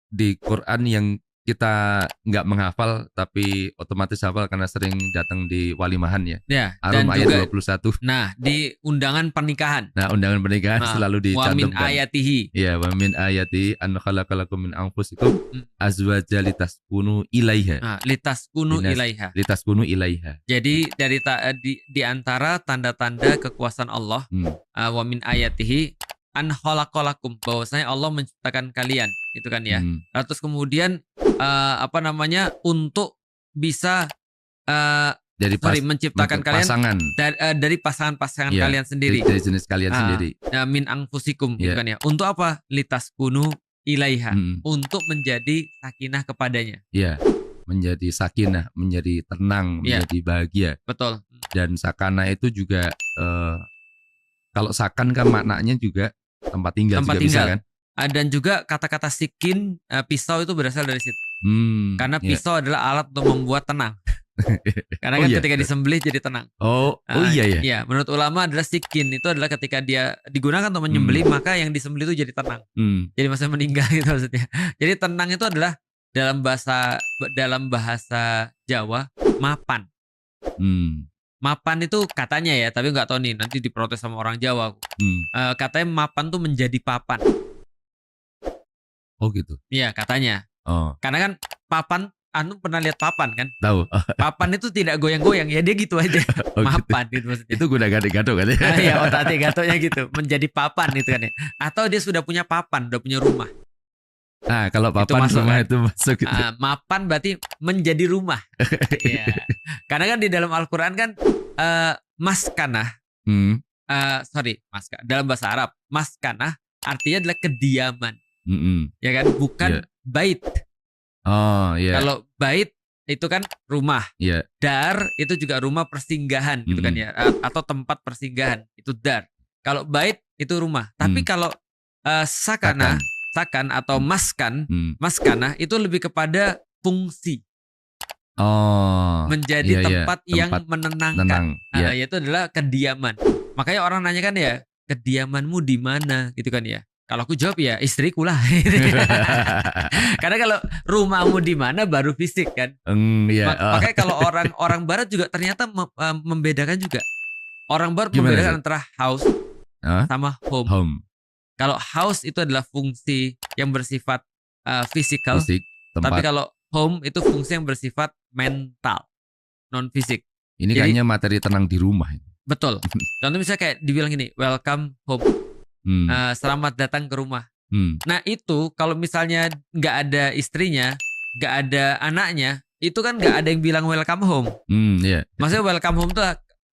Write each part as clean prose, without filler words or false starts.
di Quran yang kita nggak menghafal tapi otomatis hafal karena sering datang di walimahan ya. Ya, Arum dan ayat juga 21. nah di undangan pernikahan. Nah, undangan pernikahan selalu Wa min dicantumkan. ayatihi. Ya, wa min ayati an khalaqalakum min anfusikum Hmm. azwaja litaskunu ilaiha. Nah, litaskunu ilaiha. Litaskunu ilaiha. Jadi di antara tanda-tanda kekuasaan Allah, wa min ayatihi an khalaqalakum, bahwasanya Allah menciptakan kalian, gitu kan ya. Nah, terus kemudian untuk bisa menciptakan kalian pasangan dari pasangan-pasangan ya, kalian sendiri. Dari jenis kalian sendiri. Min anfusikum, gitu kan ya. Untuk apa? Litaskunu ilaiha. Untuk menjadi sakinah kepadanya. Iya. Menjadi sakinah, menjadi tenang, menjadi bahagia. Betul. Dan sakana itu juga kalau sakan kan maknanya juga tempat tinggal juga bisa kan? Dan juga kata-kata sikin, pisau itu berasal dari situ. Karena pisau adalah alat untuk membuat tenang. Karena kan ketika disembelih jadi tenang. Iya ya. Iya, menurut ulama adalah sikin itu adalah ketika dia digunakan untuk menyembelih, maka yang disembelih itu jadi tenang. Jadi masa meninggal gitu maksudnya. Jadi tenang itu adalah dalam bahasa Jawa mapan. Mapan itu katanya ya, tapi nggak tahu nih, nanti diprotes sama orang Jawa. Katanya mapan tuh menjadi papan. Oh gitu. Iya katanya. Karena kan papan, pernah lihat papan kan? Tahu. Papan itu tidak goyang-goyang ya, dia gitu aja. Mapan gitu maksudnya. Itu guna gato-gato kan ya? Iya, otak gatonya gitu, menjadi papan itu kan ya. Atau dia sudah punya papan, udah punya rumah. Nah, kalau papan itu rumah kan? Itu masuk gitu. Mapan berarti menjadi rumah. Iya. Karena kan di dalam Al-Qur'an kan maskanah. Dalam bahasa Arab, maskanah artinya adalah kediaman. Ya kan, bukan bait. Kalau bait itu kan rumah. Dar itu juga rumah persinggahan gitu kan ya, atau tempat persinggahan, itu dar. Kalau bait itu rumah. Tapi kalau sakan atau maskanah itu lebih kepada fungsi. Menjadi tempat yang menenangkan. Yaitu adalah kediaman. Makanya orang nanya kan ya, kediamanmu di mana gitu kan ya. Kalau aku jawab ya istriku lah. Karena kalau rumahmu di mana baru fisik kan. Makanya kalau orang Barat juga ternyata membedakan juga. Orang Barat membedakan antara house sama home. Kalau house itu adalah fungsi yang bersifat physical, tapi kalau home itu fungsi yang bersifat mental, non fisik. Ini kayaknya materi tenang di rumah. Betul. Contoh misalnya kayak dibilang gini, welcome home. Selamat datang ke rumah. Nah itu kalau misalnya nggak ada istrinya, nggak ada anaknya, itu kan nggak ada yang bilang welcome home. Maksudnya welcome home tuh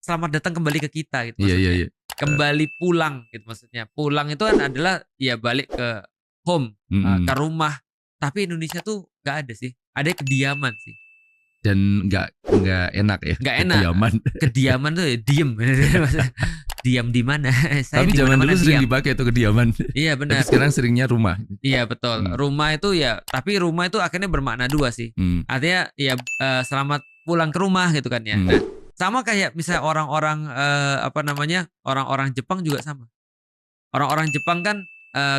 selamat datang kembali ke kita gitu maksudnya. Kembali pulang gitu maksudnya. Pulang itu kan adalah ya balik ke home, ke rumah. Tapi Indonesia tuh nggak ada sih. Ada kediaman sih. Dan nggak enak ya. Nggak enak. Kediaman tuh ya diem. Diam di mana? Tapi zaman dulu sering dipakai itu kediaman. Iya benar. Tapi sekarang seringnya rumah. Iya betul. Rumah itu ya, tapi rumah itu akhirnya bermakna dua sih. Artinya ya selamat pulang ke rumah gitu kan ya. Nah, sama kayak misalnya orang-orang orang-orang Jepang juga sama. Orang-orang Jepang kan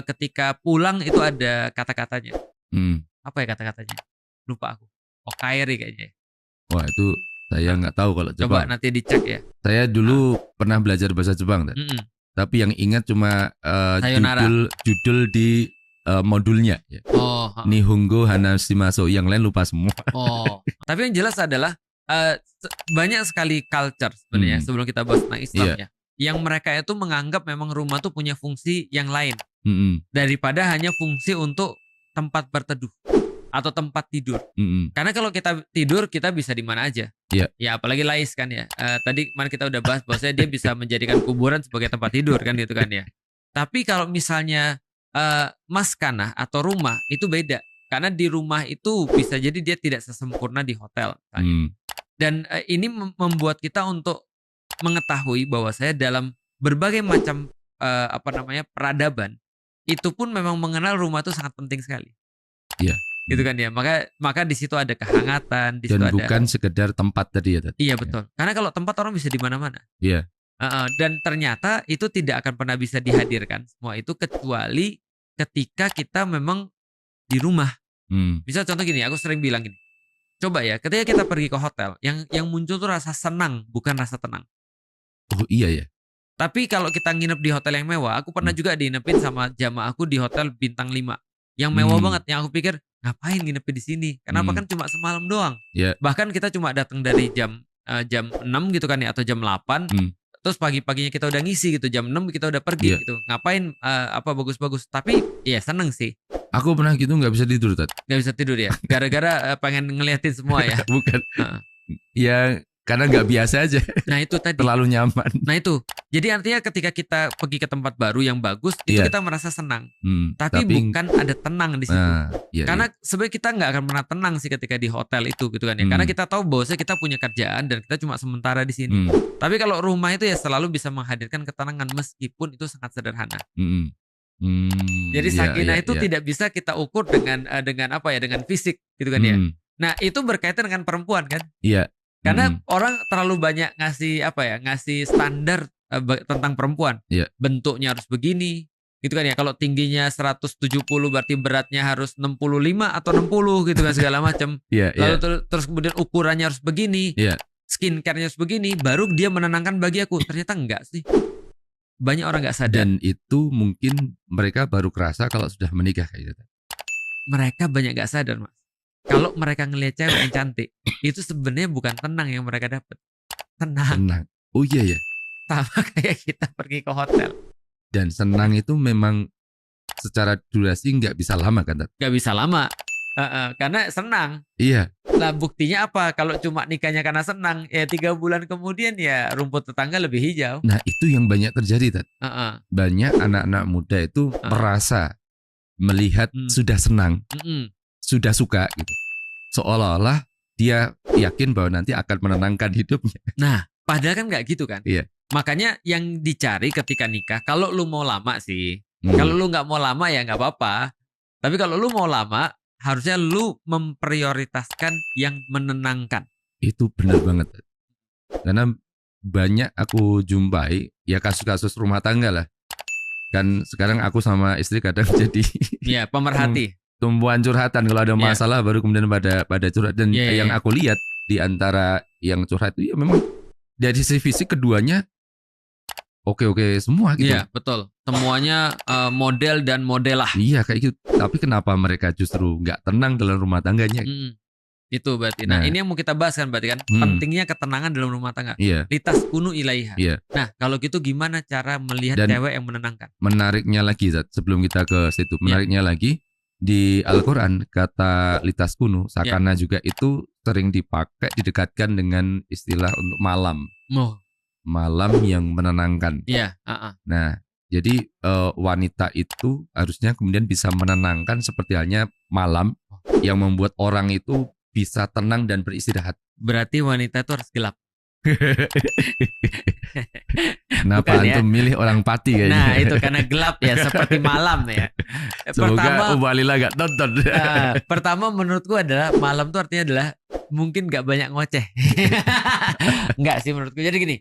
ketika pulang itu ada kata-katanya. Apa ya kata-katanya? Lupa aku. Okaeri kayaknya. Wah itu saya nggak tahu kalau Jepang. Coba nanti dicek ya. Saya dulu pernah belajar bahasa Jepang, tapi yang ingat cuma judul di modulnya. Ya. Nihongo Hanashimasu, yang lain lupa semua. Tapi yang jelas adalah banyak sekali culture sebenarnya sebelum kita bahas tentang Islam ya, yang mereka itu menganggap memang rumah tuh punya fungsi yang lain daripada hanya fungsi untuk tempat berteduh atau tempat tidur. Karena kalau kita tidur kita bisa di mana aja. Ya apalagi Lais kan ya. Tadi kemarin kita udah bahas bahwasanya dia bisa menjadikan kuburan sebagai tempat tidur kan gitu kan ya. Tapi kalau misalnya maskanah atau rumah itu beda. Karena di rumah itu bisa jadi dia tidak sesempurna di hotel misalnya. Dan ini membuat kita untuk mengetahui bahwa saya dalam berbagai macam peradaban itu pun memang mengenal rumah itu sangat penting sekali. Iya. Gitu kan ya. Maka di situ ada kehangatan, di situ dan bukan sekedar tempat tadi ya tadi. Iya betul. Karena kalau tempat orang bisa di mana-mana. Iya. Dan ternyata itu tidak akan pernah bisa dihadirkan semua itu kecuali ketika kita memang di rumah. Misal contoh gini, aku sering bilang gini. Coba ya, ketika kita pergi ke hotel, yang muncul tuh rasa senang, bukan rasa tenang. Oh iya ya. Tapi kalau kita nginep di hotel yang mewah, aku pernah juga diinepin sama jamaah aku di hotel bintang 5. Yang mewah banget, yang aku pikir ngapain nginep di sini? Kenapa kan cuma semalam doang. Yeah. Bahkan kita cuma datang dari jam 6 gitu kan ya, atau jam 8. Terus pagi-paginya kita udah ngisi gitu, jam 6 kita udah pergi gitu. Ngapain bagus-bagus. Tapi ya seneng sih. Aku pernah gitu nggak bisa tidur, Tat. Nggak bisa tidur ya? Gara-gara pengen ngeliatin semua ya? Bukan. Ya karena nggak biasa aja. Nah itu tadi. Terlalu nyaman. Nah itu. Jadi artinya ketika kita pergi ke tempat baru yang bagus, itu kita merasa senang. Tapi bukan ada tenang di situ. Karena sebenarnya kita nggak akan pernah tenang sih ketika di hotel itu gitu kan ya. Karena kita tahu bahwasanya kita punya kerjaan dan kita cuma sementara di sini. Tapi kalau rumah itu ya selalu bisa menghadirkan ketenangan meskipun itu sangat sederhana. Jadi sakinah itu tidak bisa kita ukur dengan apa ya, dengan fisik gitu kan ya. Nah itu berkaitan dengan perempuan kan. Iya. Karena orang terlalu banyak ngasih standar tentang perempuan. Bentuknya harus begini gitu kan ya. Kalau tingginya 170 berarti beratnya harus 65 atau 60 gitu kan, segala macam. Lalu terus kemudian ukurannya harus begini. Skincare-nya harus begini, baru dia menenangkan bagi aku. Ternyata enggak sih. Banyak orang nggak sadar. Dan itu mungkin mereka baru kerasa kalau sudah menikah kayak gitu. Mereka banyak nggak sadar, Mas. Kalau mereka ngelihat cewek yang cantik, itu sebenarnya bukan tenang yang mereka dapat. Tenang. Oh iya ya. Sama kayak kita pergi ke hotel. Dan senang itu memang secara durasi nggak bisa lama kan? Nggak bisa lama. Karena senang. Iya. Lah buktinya apa? Kalau cuma nikahnya karena senang, ya 3 bulan kemudian ya rumput tetangga lebih hijau. Nah itu yang banyak terjadi, Tat. Banyak anak-anak muda itu merasa melihat sudah senang, sudah suka gitu. Seolah-olah dia yakin bahwa nanti akan menenangkan hidupnya. Nah, padahal kan nggak gitu kan? Iya. Makanya yang dicari ketika nikah, kalau lu mau lama sih, kalau lu nggak mau lama ya nggak apa-apa. Tapi kalau lu mau lama, harusnya lu memprioritaskan yang menenangkan. Itu benar banget. Karena banyak aku jumpai ya kasus-kasus rumah tangga lah. Kan sekarang aku sama istri kadang jadi pemerhati. Tumpuan curhatan kalau ada masalah baru kemudian pada curhat. Dan yang aku lihat di antara yang curhat itu ya memang dari sisi fisik keduanya oke semua gitu. Iya betul. Semuanya model dan modelah. Iya kayak gitu. Tapi kenapa mereka justru nggak tenang dalam rumah tangganya? Itu berarti. Nah ini yang mau kita bahas kan berarti kan. Pentingnya ketenangan dalam rumah tangga. Litaskunu ilaiha. Nah kalau gitu gimana cara melihat cewek yang menenangkan? Menariknya lagi Zat, sebelum kita ke situ. Menariknya lagi di Al-Quran kata litaskunu sakana juga itu sering dipakai, didekatkan dengan istilah untuk malam. Malam yang menenangkan. Nah jadi wanita itu harusnya kemudian bisa menenangkan seperti halnya malam yang membuat orang itu bisa tenang dan beristirahat. Berarti wanita itu harus gelap. Kenapa antum milih orang Pati kayaknya? Nah itu karena gelap ya, seperti malam ya. Semoga Ubalila gak nonton. Pertama menurutku adalah malam itu artinya adalah mungkin gak banyak ngoceh. Enggak sih menurutku. Jadi gini,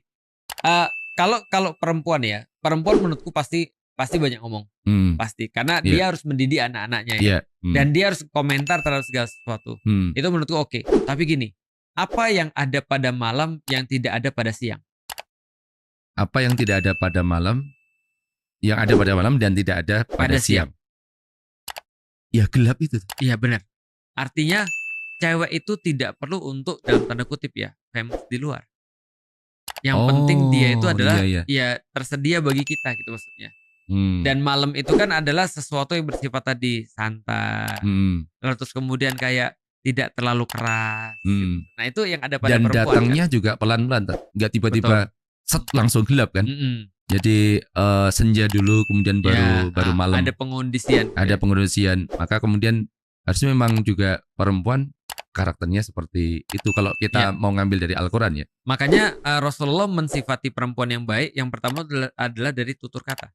kalau perempuan ya, perempuan menurutku pasti banyak ngomong. Pasti karena dia harus mendidik anak-anaknya ya. Dan dia harus komentar terhadap segala sesuatu. Itu menurutku oke. Tapi gini, apa yang ada pada malam yang tidak ada pada siang? Apa yang tidak ada pada malam yang ada pada malam dan tidak ada pada siang? Ya gelap itu. Iya benar. Artinya cewek itu tidak perlu untuk dalam tanda kutip ya famous di luar. Yang penting dia itu adalah ya tersedia bagi kita gitu maksudnya. Dan malam itu kan adalah sesuatu yang bersifat tadi santai. Lalu terus kemudian kayak tidak terlalu keras. Gitu. Nah itu yang ada pada dan perempuan. Dan datangnya kan juga pelan-pelan, nggak tiba-tiba set langsung gelap kan. Jadi senja dulu kemudian baru malam. Ada pengondisian. Ada pengondisian. Maka kemudian harusnya memang juga perempuan karakternya seperti itu kalau kita mau ngambil dari Al-Quran ya. Makanya Rasulullah mensifati perempuan yang baik. Yang pertama adalah dari tutur kata.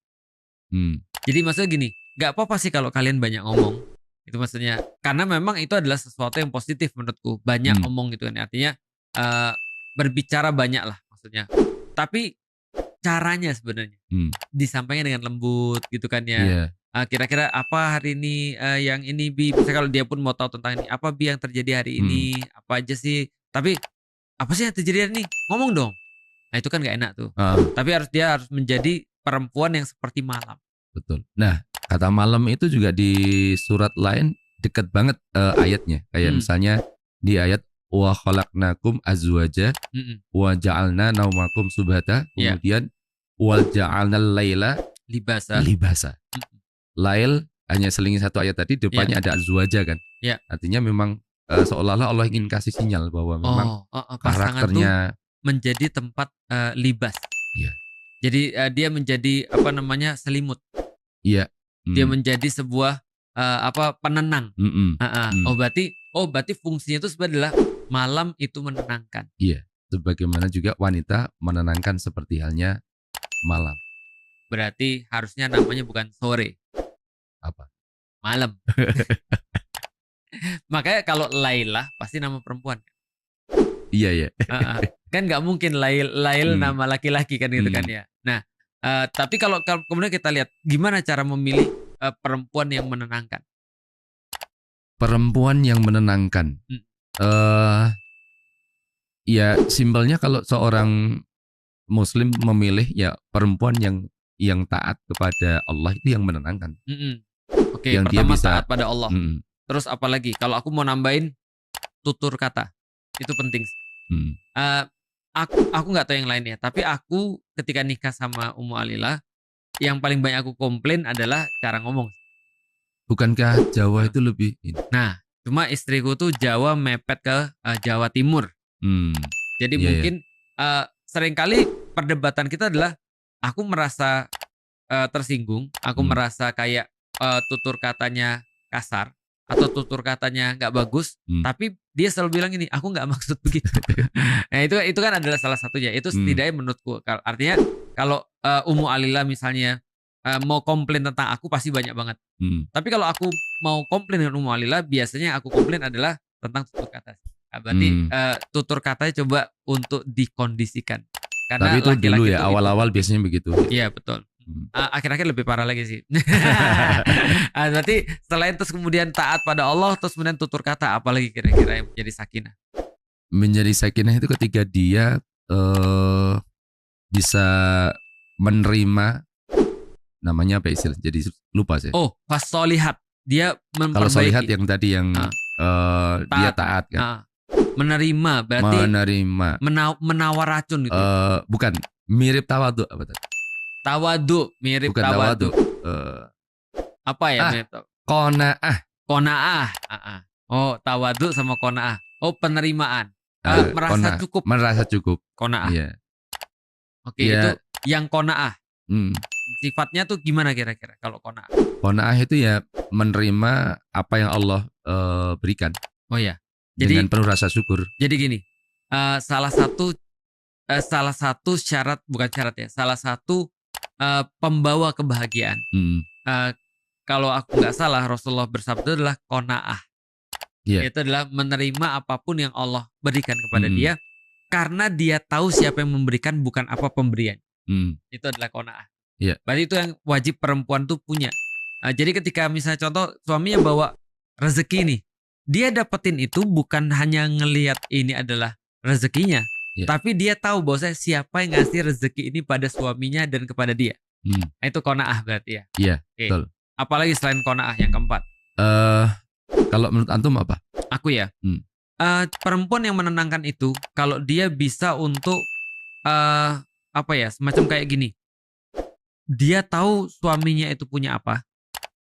Jadi maksudnya gini, nggak apa-apa sih kalau kalian banyak ngomong. Itu maksudnya karena memang itu adalah sesuatu yang positif menurutku, banyak ngomong gitu kan, artinya berbicara banyak lah maksudnya, tapi caranya sebenarnya disampaikan dengan lembut gitu kan ya. kira-kira apa hari ini yang ini Bi, misalnya kalau dia pun mau tahu tentang ini, apa Bi yang terjadi hari ini, apa aja sih, tapi apa sih yang terjadi hari ini, ngomong dong. Nah itu kan gak enak tuh. Tapi dia harus menjadi perempuan yang seperti malam. Betul. Nah, kata malam itu juga di surat lain dekat banget ayatnya. Kayak misalnya di ayat wa khalaqnakum azwaja wa ja'alna naumakum subhata, kemudian wal ja'alnal laila libasa. Lail hanya selingi satu ayat tadi, depannya ada azwaja kan. Artinya memang seolah-olah Allah ingin kasih sinyal bahwa memang karakternya menjadi tempat libas. Iya. Jadi dia menjadi selimut. Iya. Dia menjadi sebuah penenang. Berarti fungsinya itu sebenarnya adalah malam itu menenangkan. Iya. Sebagaimana juga wanita menenangkan seperti halnya malam. Berarti harusnya namanya bukan sore. Apa? Malam. Makanya kalau Laila pasti nama perempuan. Iya. Kan nggak mungkin Lail nama laki-laki kan gitu kan ya. Nah, tapi kalau kemudian kita lihat gimana cara memilih perempuan yang menenangkan. Perempuan yang menenangkan. Ya simpelnya kalau seorang Muslim memilih ya perempuan yang taat kepada Allah itu yang menenangkan. Oke, yang pertama dia bisa taat pada Allah. Terus apalagi kalau aku mau nambahin tutur kata, itu penting. Aku nggak tahu yang lainnya, tapi aku ketika nikah sama Ummu Alilah, yang paling banyak aku komplain adalah cara ngomong. Bukankah Jawa itu lebih? Nah, cuma istriku tuh Jawa mepet ke Jawa Timur. Jadi mungkin seringkali perdebatan kita adalah aku merasa tersinggung, aku merasa kayak tutur katanya kasar atau tutur katanya nggak bagus, tapi dia selalu bilang ini, aku nggak maksud begitu. Nah itu kan adalah salah satunya. Itu setidaknya menurutku. Artinya kalau Ummu Alilah misalnya mau komplain tentang aku pasti banyak banget. Tapi kalau aku mau komplain dengan Ummu Alilah, biasanya aku komplain adalah tentang tutur kata. Nah, berarti tutur katanya coba untuk dikondisikan. Karena tapi itu dulu ya, awal-awal biasanya begitu. Iya betul. Akhir-akhir lebih parah lagi sih. Berarti selain terus kemudian taat pada Allah, terus kemudian tutur kata, apalagi kira-kira yang menjadi sakinah? Menjadi sakinah itu ketika dia bisa menerima, namanya apa istilah? Jadi lupa saya. Fasolihat. Dia memperbaiki. Kalau solihat yang tadi yang dia taat kan. Menerima berarti menawar racun gitu. Bukan, mirip tawadu apa tadi? Tawadu, mirip bukan tawadu. Apa ya? Mirip Qanaah. Tawadu sama qanaah. Penerimaan. Merasa cukup. Qanaah. Iya. Oke, itu yang qanaah. Sifatnya tuh gimana kira-kira kalau qanaah? Qanaah itu ya menerima apa yang Allah berikan. Oh ya. Dengan penuh rasa syukur. Jadi gini, salah satu syarat, bukan syarat ya, salah satu pembawa kebahagiaan. Kalau aku nggak salah, Rasulullah bersabda adalah qanaah. Itu adalah menerima apapun yang Allah berikan kepada dia, karena dia tahu siapa yang memberikan, bukan apa pemberian. Itu adalah qanaah. Berarti itu yang wajib perempuan tuh punya. Jadi ketika misalnya contoh suaminya bawa rezeki nih, dia dapetin itu bukan hanya ngelihat ini adalah rezekinya, tapi dia tahu bahwa siapa yang ngasih rezeki ini pada suaminya dan kepada dia. Nah, itu qanaah berarti ya. Iya, betul. Apalagi selain qanaah yang keempat? Kalau menurut antum apa? Aku ya. Perempuan yang menenangkan itu kalau dia bisa untuk semacam kayak gini. Dia tahu suaminya itu punya apa,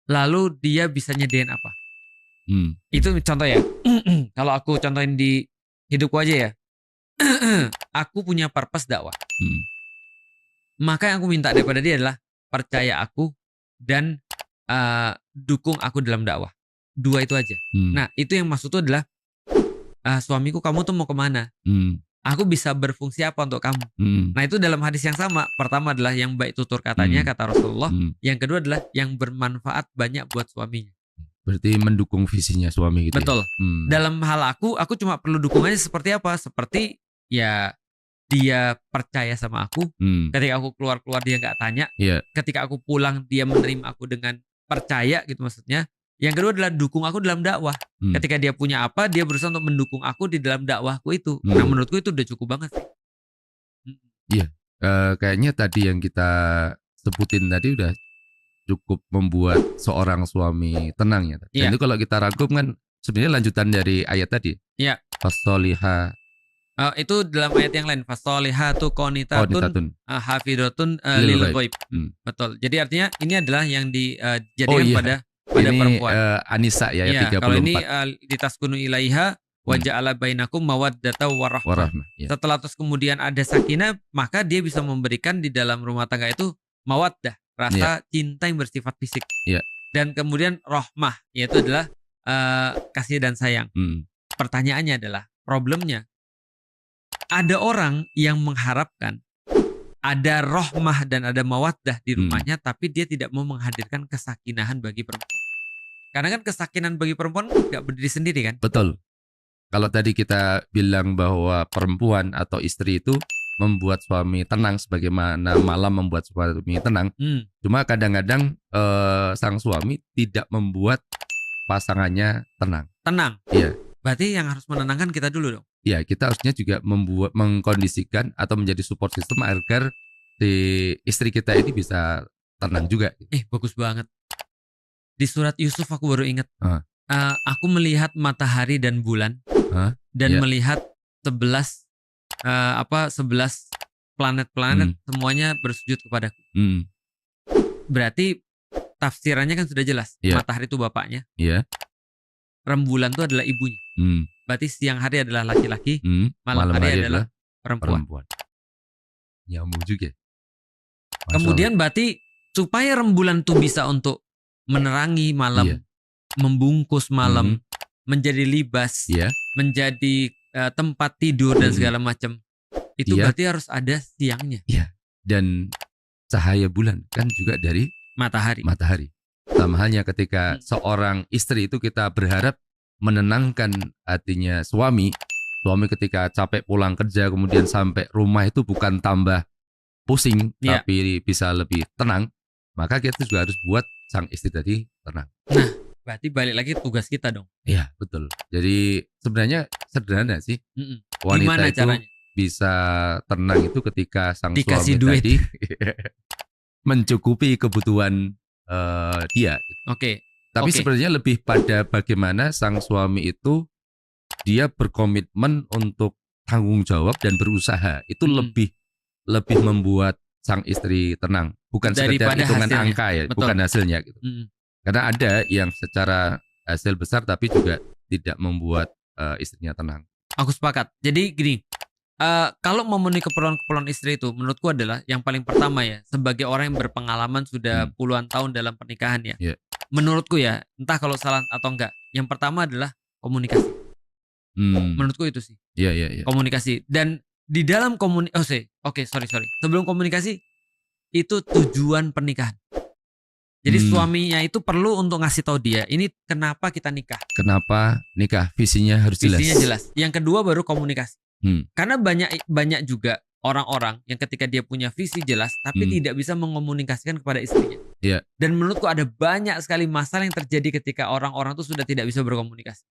lalu dia bisa nyediain apa. Itu contoh ya. Kalau aku contohin di hidupku aja ya. Aku punya purpose dakwah. Maka yang aku minta daripada dia adalah percaya aku dan dukung aku dalam dakwah. 2 itu aja. Nah itu yang maksud itu adalah suamiku, kamu tuh mau kemana? Aku bisa berfungsi apa untuk kamu? Nah itu dalam hadis yang sama. Pertama adalah yang baik tutur katanya, kata Rasulullah. Yang kedua adalah yang bermanfaat banyak buat suaminya. Berarti mendukung visinya suami gitu. Betul. Dalam hal aku cuma perlu dukungannya seperti apa? Seperti ya dia percaya sama aku. Ketika aku keluar dia nggak tanya. Ketika aku pulang dia menerima aku dengan percaya gitu maksudnya. Yang kedua adalah dukung aku dalam dakwah. Ketika dia punya apa, dia berusaha untuk mendukung aku di dalam dakwahku itu. Nah menurutku itu udah cukup banget sih. Iya, kayaknya tadi yang kita sebutin tadi udah cukup membuat seorang suami tenang ya. Dan itu kalau kita rangkum kan sebenarnya lanjutan dari ayat tadi. Iya. Fasoliha. Itu dalam ayat yang lain. Fasolihatu qonitatun hafidotun lil ghaib. Betul. Jadi artinya ini adalah yang dijadikan pada ini, perempuan. An-Nisa ya, 34. Kalau ini ditaskunu ilaiha wa ja'ala bainakum mawaddata warahmah. Setelah terus kemudian ada sakinah, maka dia bisa memberikan di dalam rumah tangga itu mawaddah, rasa cinta yang bersifat fisik. Dan kemudian rahmah, yaitu adalah kasih dan sayang. Pertanyaannya adalah, problemnya ada orang yang mengharapkan ada rahmah dan ada mawaddah di rumahnya, tapi dia tidak mau menghadirkan kesakinahan bagi perempuan. Karena kan kesakinahan bagi perempuan nggak berdiri sendiri kan? Betul. Kalau tadi kita bilang bahwa perempuan atau istri itu membuat suami tenang sebagaimana malam membuat suami tenang. Cuma kadang-kadang sang suami tidak membuat pasangannya tenang. Tenang? Iya. Berarti yang harus menenangkan kita dulu dong? Ya, kita harusnya juga mengkondisikan atau menjadi support system agar si istri kita ini bisa tenang juga. Bagus banget. Di surat Yusuf aku baru ingat. Aku melihat matahari dan bulan dan melihat 11 planet-planet semuanya bersujud kepadaku. Berarti tafsirannya kan sudah jelas. Matahari itu bapaknya. Rembulan itu adalah ibunya. Berarti siang hari adalah laki-laki, malam hari adalah perempuan. Nyambung juga. Kemudian berarti supaya rembulan itu bisa untuk menerangi malam, membungkus malam, menjadi libas, menjadi tempat tidur dan segala macam. Itu berarti harus ada siangnya. Dan cahaya bulan kan juga dari matahari. Sama halnya ketika seorang istri itu kita berharap menenangkan hatinya suami ketika capek pulang kerja kemudian sampai rumah itu bukan tambah pusing tapi bisa lebih tenang, maka kita juga harus buat sang istri tadi tenang. Nah, berarti balik lagi tugas kita dong. Iya, betul. Jadi sebenarnya sederhana sih. Wanita gimana itu caranya? Bisa tenang itu ketika sang dikasih suami duit tadi mencukupi kebutuhan dia. Tapi sebenarnya lebih pada bagaimana sang suami itu dia berkomitmen untuk tanggung jawab dan berusaha. Itu lebih membuat sang istri tenang, bukan sekedar hitungan hasilnya. Angka ya. Betul. Bukan hasilnya gitu. Karena ada yang secara hasil besar tapi juga tidak membuat istrinya tenang. Aku sepakat. Jadi gini, kalau memenuhi keperluan istri itu menurutku adalah yang paling pertama ya, sebagai orang yang berpengalaman sudah puluhan tahun dalam pernikahan ya. Menurutku ya, entah kalau salah atau enggak, yang pertama adalah komunikasi. Menurutku itu sih. Iya. Komunikasi. Dan di dalam komunikasi, sorry. Sebelum komunikasi, itu tujuan pernikahan. Jadi suaminya itu perlu untuk ngasih tahu dia, ini kenapa kita nikah. Kenapa nikah, visinya harus jelas. Visinya jelas. Yang kedua baru komunikasi. Karena banyak juga orang-orang yang ketika dia punya visi jelas tapi tidak bisa mengomunikasikan kepada istrinya. Dan menurutku ada banyak sekali masalah yang terjadi ketika orang-orang itu sudah tidak bisa berkomunikasi.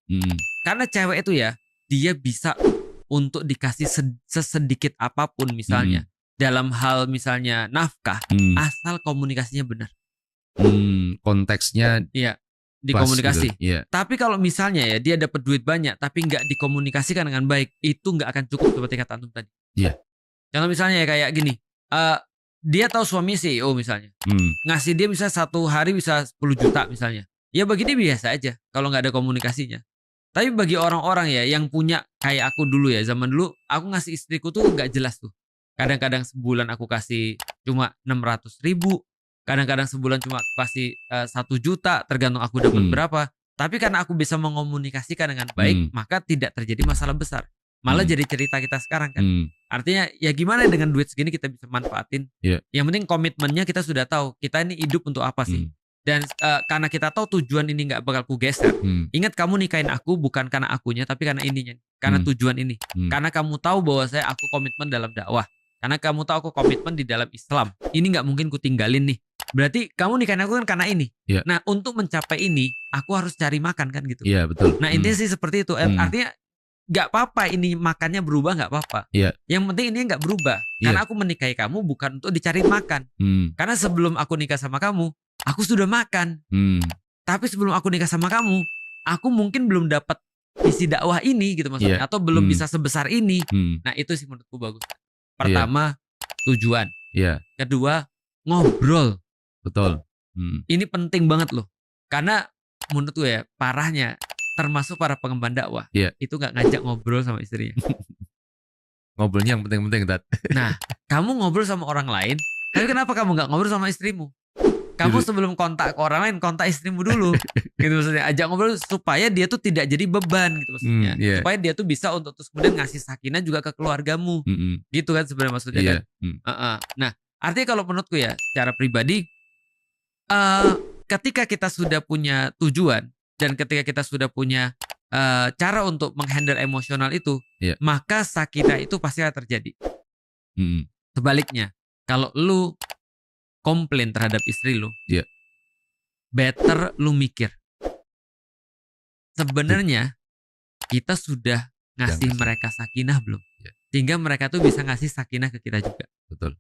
Karena cewek itu ya, dia bisa untuk dikasih sesedikit apapun misalnya dalam hal misalnya nafkah, asal komunikasinya benar. Konteksnya dikomunikasi. Gitu. Tapi kalau misalnya ya dia dapat duit banyak tapi nggak dikomunikasikan dengan baik, itu nggak akan cukup seperti kata antum tadi. Contoh misalnya ya kayak gini, dia tahu suami CEO misalnya, ngasih dia bisa satu hari bisa 10 juta misalnya. Ya bagi dia biasa aja kalau nggak ada komunikasinya. Tapi bagi orang-orang ya yang punya kayak aku dulu ya, zaman dulu aku ngasih istriku tuh nggak jelas tuh. Kadang-kadang sebulan aku kasih cuma 600.000. Kadang-kadang sebulan cuma kasih 1 juta, tergantung aku dapat berapa. Tapi karena aku bisa mengomunikasikan dengan baik, maka tidak terjadi masalah besar. Malah jadi cerita kita sekarang kan. Artinya ya gimana dengan duit segini kita bisa manfaatin. Yang penting komitmennya kita sudah tahu, kita ini hidup untuk apa sih. Dan karena kita tahu tujuan ini gak bakal ku geser. Ingat, kamu nikahin aku bukan karena akunya, tapi karena ininya. Karena tujuan ini. Karena kamu tahu bahwa aku komitmen dalam dakwah. karena kamu tahu aku komitmen di dalam Islam. Ini nggak mungkin ku tinggalin nih. Berarti kamu nikahin aku kan karena ini. Nah, untuk mencapai ini, aku harus cari makan kan gitu. Iya, betul. Nah, intinya sih seperti itu. Artinya nggak apa-apa ini makannya berubah, nggak apa-apa. Yang penting ini nggak berubah. Karena aku menikahi kamu bukan untuk dicari makan. Karena sebelum aku nikah sama kamu, aku sudah makan. Tapi sebelum aku nikah sama kamu, aku mungkin belum dapat isi dakwah ini gitu maksudnya, atau belum bisa sebesar ini. Nah, itu sih menurutku bagus. Pertama, tujuan. Kedua, ngobrol. Betul. Ini penting banget loh. Karena menurutku ya, parahnya termasuk para pengemban dakwah, itu nggak ngajak ngobrol sama istrinya. Ngobrolnya yang penting-penting, Tat. Nah, kamu ngobrol sama orang lain, tapi kenapa kamu nggak ngobrol sama istrimu? Kamu sebelum kontak ke orang lain, kontak istrimu dulu. Gitu maksudnya. Ajak ngobrol supaya dia tuh tidak jadi beban gitu maksudnya. Supaya dia tuh bisa untuk terus kemudian ngasih sakinah juga ke keluargamu. Gitu kan sebenarnya maksudnya kan. Nah, artinya kalau menurutku ya, secara pribadi, ketika kita sudah punya tujuan dan ketika kita sudah punya cara untuk menghandle emosional itu, maka sakinah itu pasti akan terjadi. Sebaliknya, kalau lu komplain terhadap istri lu, better lu mikir. Sebenarnya kita sudah ngasih mereka sakinah belum? Sehingga mereka tuh bisa ngasih sakinah ke kita juga. Betul.